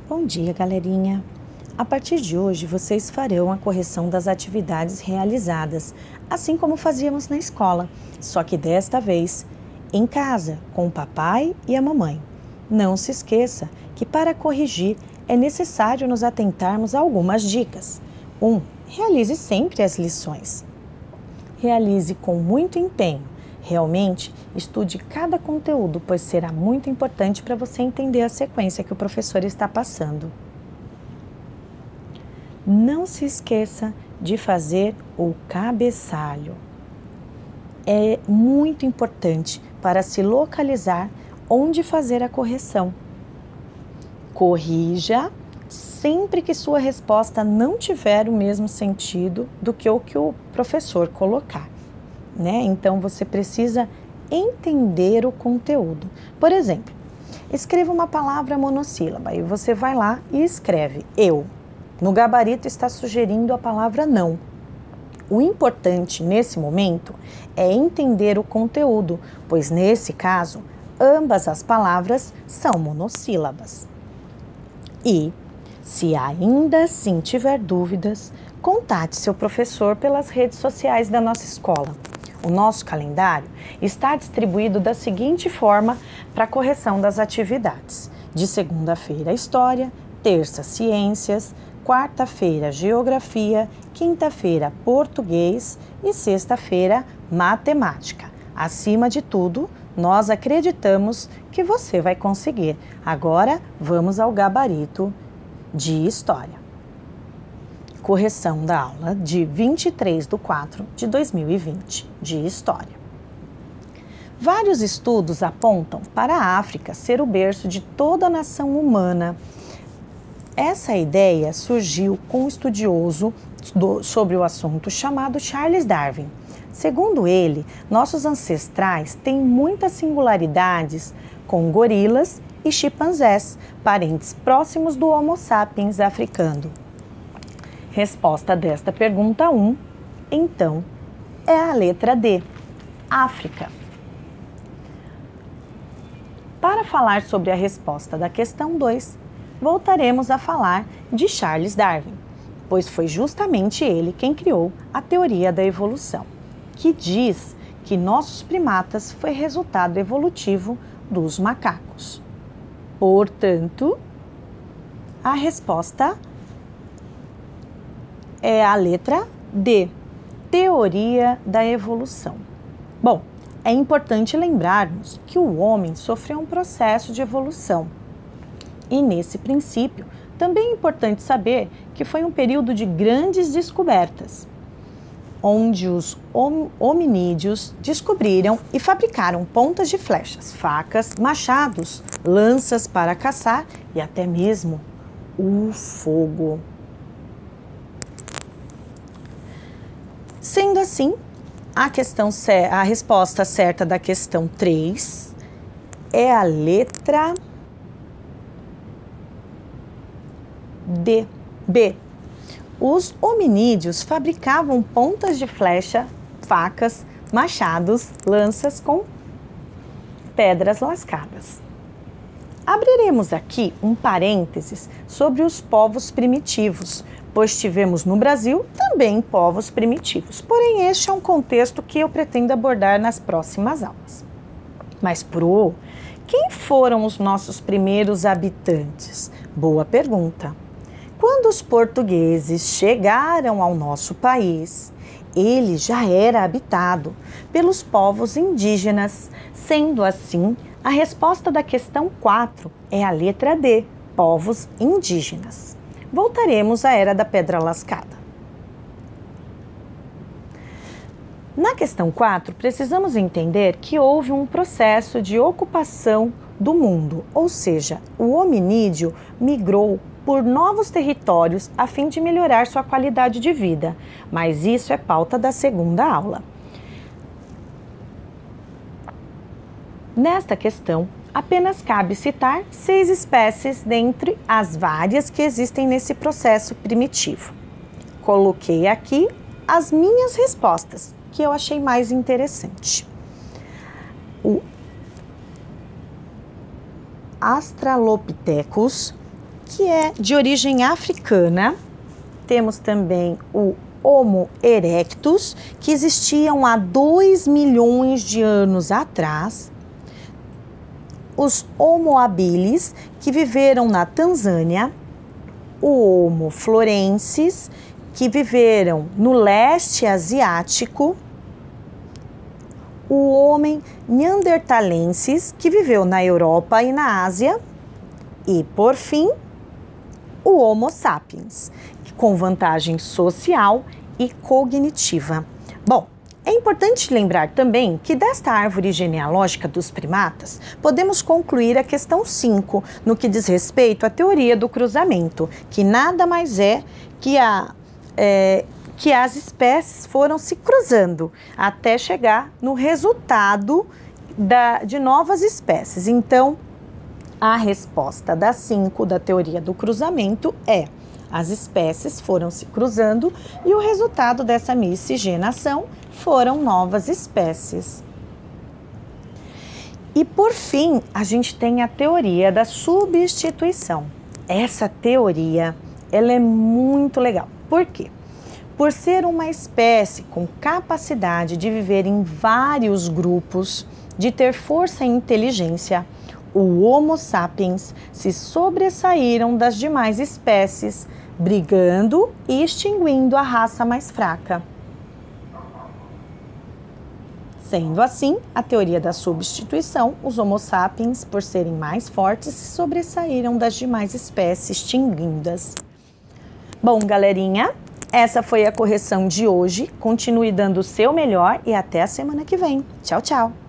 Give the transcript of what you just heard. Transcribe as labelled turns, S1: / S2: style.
S1: Bom dia, galerinha! A partir de hoje, vocês farão a correção das atividades realizadas, assim como fazíamos na escola, só que desta vez em casa, com o papai e a mamãe. Não se esqueça que para corrigir é necessário nos atentarmos a algumas dicas. 1. Realize sempre as lições. Realize com muito empenho. Realmente, estude cada conteúdo, pois será muito importante para você entender a sequência que o professor está passando. Não se esqueça de fazer o cabeçalho. É muito importante para se localizar onde fazer a correção. Corrija sempre que sua resposta não tiver o mesmo sentido do que o professor colocar, né? Então, você precisa entender o conteúdo. Por exemplo, escreva uma palavra monossílaba e você vai lá e escreve eu. No gabarito está sugerindo a palavra não. O importante nesse momento é entender o conteúdo, pois nesse caso, ambas as palavras são monossílabas. E, se ainda assim tiver dúvidas, contate seu professor pelas redes sociais da nossa escola. O nosso calendário está distribuído da seguinte forma para a correção das atividades. De segunda-feira, História, terça, Ciências, quarta-feira, Geografia, quinta-feira, Português e sexta-feira, Matemática. Acima de tudo, nós acreditamos que você vai conseguir. Agora, vamos ao gabarito de História. Correção da aula de 23/4/2020 de História. Vários estudos apontam para a África ser o berço de toda a nação humana. Essa ideia surgiu com um estudioso sobre o assunto chamado Charles Darwin. Segundo ele, nossos ancestrais têm muitas singularidades com gorilas e chimpanzés, parentes próximos do Homo sapiens africano. Resposta desta pergunta 1, então, é a letra D, África. Para falar sobre a resposta da questão 2, voltaremos a falar de Charles Darwin, pois foi justamente ele quem criou a teoria da evolução, que diz que nossos primatas foi resultado evolutivo dos macacos. Portanto, a resposta é a letra D, teoria da evolução. Bom, é importante lembrarmos que o homem sofreu um processo de evolução. E nesse princípio, também é importante saber que foi um período de grandes descobertas, onde os hominídeos descobriram e fabricaram pontas de flechas, facas, machados, lanças para caçar e até mesmo o fogo. Sendo assim, a resposta certa da questão 3 é a letra B. Os hominídeos fabricavam pontas de flecha, facas, machados, lanças com pedras lascadas. Abriremos aqui um parênteses sobre os povos primitivos, pois tivemos no Brasil também povos primitivos. Porém, este é um contexto que eu pretendo abordar nas próximas aulas. Mas, quem foram os nossos primeiros habitantes? Boa pergunta. Quando os portugueses chegaram ao nosso país, ele já era habitado pelos povos indígenas. Sendo assim, a resposta da questão 4 é a letra D, povos indígenas. Voltaremos à Era da Pedra Lascada. Na questão 4, precisamos entender que houve um processo de ocupação do mundo, ou seja, o hominídeo migrou por novos territórios a fim de melhorar sua qualidade de vida, mas isso é pauta da segunda aula. Nesta questão, apenas cabe citar 6 espécies dentre as várias que existem nesse processo primitivo. Coloquei aqui as minhas respostas, que eu achei mais interessante. O Australopithecus, que é de origem africana. Temos também o Homo erectus, que existiam há 2 milhões de anos atrás. Os Homo habilis, que viveram na Tanzânia. O Homo florensis, que viveram no leste asiático. O homem neandertalensis, que viveu na Europa e na Ásia. E, por fim, o Homo sapiens, com vantagem social e cognitiva. Bom, é importante lembrar também que desta árvore genealógica dos primatas, podemos concluir a questão 5, no que diz respeito à teoria do cruzamento, que nada mais é que as espécies foram se cruzando até chegar no resultado de novas espécies. Então, a resposta da 5 da teoria do cruzamento é: as espécies foram se cruzando e o resultado dessa miscigenação foram novas espécies. E por fim, a gente tem a teoria da substituição. Essa teoria, ela é muito legal. Por quê? Por ser uma espécie com capacidade de viver em vários grupos, de ter força e inteligência, o Homo sapiens se sobressaíram das demais espécies, brigando e extinguindo a raça mais fraca. Sendo assim, a teoria da substituição, os Homo sapiens, por serem mais fortes, se sobressaíram das demais espécies extinguidas. Bom, galerinha, essa foi a correção de hoje. Continue dando o seu melhor e até a semana que vem. Tchau, tchau!